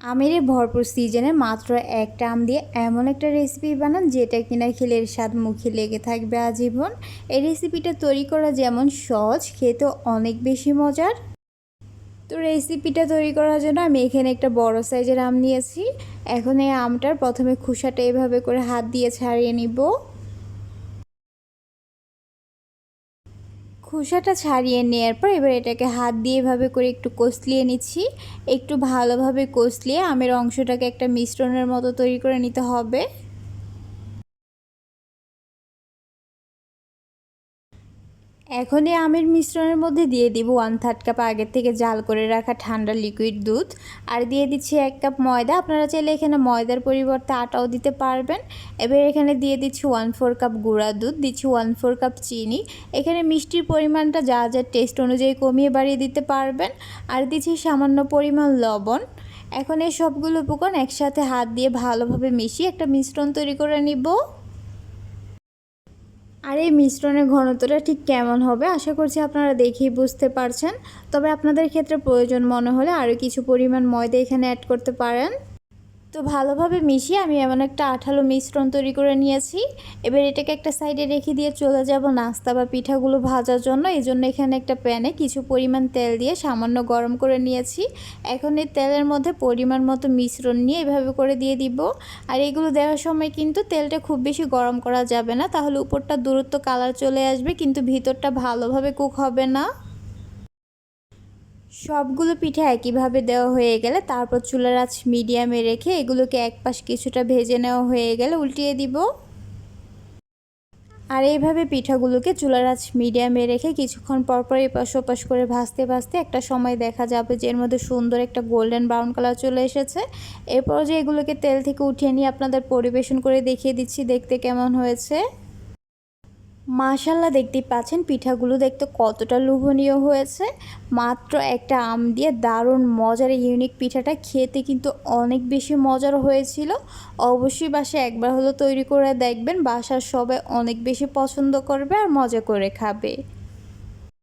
আমের এই ভরপুর সিজনে মাত্র একটা আম দিয়ে এমন একটা রেসিপি বানান যেটা কিনা খেলে এর স্বাদ মুখে লেগে থাকবে আজীবন। এই রেসিপিটা তৈরি করা যেমন সহজ, খেতেও অনেক বেশি মজার। তো রেসিপিটা তৈরি করার জন্য আমি এখানে একটা বড় সাইজের আম নিয়েছি। এখন এই আমটার প্রথমে খোসাটা এভাবে করে হাত দিয়ে ছাড়িয়ে নিব। খোসাটা ছাড়িয়ে নেওয়ার পর এবার এটাকে হাত দিয়ে এভাবে করে একটু কষলিয়ে নিচ্ছি। একটু ভালোভাবে কষলিয়ে আমের অংশটাকে একটা মিশ্রণের মতো তৈরি করে নিতে হবে। এখন এই আমের মিশ্রণের মধ্যে দিয়ে দিব 1/3 কাপ আগের থেকে জাল করে রাখা ঠান্ডা লিকুইড দুধ, আর দিয়ে দিচ্ছি 1 কাপ ময়দা। আপনারা চাইলে এখানে ময়দার পরিবর্তে আটাও দিতে পারবেন। এবার এখানে দিয়ে দিচ্ছি 1/4 কাপ গুঁড়া দুধ, দিচ্ছি 1/4 কাপ চিনি। এখানে মিষ্টির পরিমাণটা যা যা টেস্ট অনুযায়ী কমিয়ে বাড়িয়ে দিতে পারবেন। আর দিচ্ছি সামান্য পরিমাণ লবণ। এখন এই সবগুলো উপকরণ একসাথে হাত দিয়ে ভালোভাবে মিশিয়ে একটা মিশ্রণ তৈরি করে নিব। আর এই মিশ্রণের ঘনত্বটা ঠিক কেমন হবে আশা করছি আপনারা দেখেই বুঝতে পারছেন। তবে আপনাদের ক্ষেত্রে প্রয়োজন মনে হলে আরও কিছু পরিমাণ ময়দা এখানে অ্যাড করতে পারেন। তো ভালোভাবে মিশিয়ে আমি এমন একটা আঠালো মিশ্রণ তৈরি করে নিয়েছি। এবার এটাকে একটা সাইডে রেখে দিয়ে চলে যাব নাস্তা বা পিঠাগুলো ভাজার জন্য। এই জন্য এখানে একটা প্যানে কিছু পরিমাণ তেল দিয়ে সামান্য গরম করে নিয়েছি। এখন এই তেলের মধ্যে পরিমাণ মতো মিশ্রণ নিয়ে এভাবে করে দিয়ে দিব। আর এগুলো দেওয়ার সময় কিন্তু তেলটা খুব বেশি গরম করা যাবে না, তাহলে উপরটা দ্রুত কালার চলে আসবে কিন্তু ভিতরটা ভালোভাবে কুক হবে না। সবগুলো পিঠে একইভাবে দেওয়া হয়ে গেলে তারপর চুলার আঁচ মিডিয়ামে রেখে এগুলোকে এক পাশ কিছুটা ভেজে নেওয়া হয়ে গেলে উল্টিয়ে দিব। আর এইভাবে পিঠাগুলোকে চুলার আঁচ মিডিয়ামে রেখে কিছুক্ষণ পরপর এপাশ ওপাশ করে ভাজতে ভাজতে একটা সময় দেখা যাবে যে এর মধ্যে সুন্দর একটা গোল্ডেন ব্রাউন কালার চলে এসেছে। এরপর যে এগুলোকে তেল থেকে উঠিয়ে নিয়ে আপনাদের পরিবেশন করে দেখিয়ে দিচ্ছি দেখতে কেমন হয়েছে। মাশাল্লাহ, দেখতেই পাচ্ছেন পিঠাগুলো দেখতে কতটা লোভনীয় হয়েছে। মাত্র একটা আম দিয়ে দারুণ মজার ইউনিক পিঠাটা খেতে কিন্তু অনেক বেশি মজার হয়েছিল। অবশ্যই বাসায় একবার হলো তৈরি করে দেখবেন, বাসার সবাই অনেক বেশি পছন্দ করবে আর মজা করে খাবে।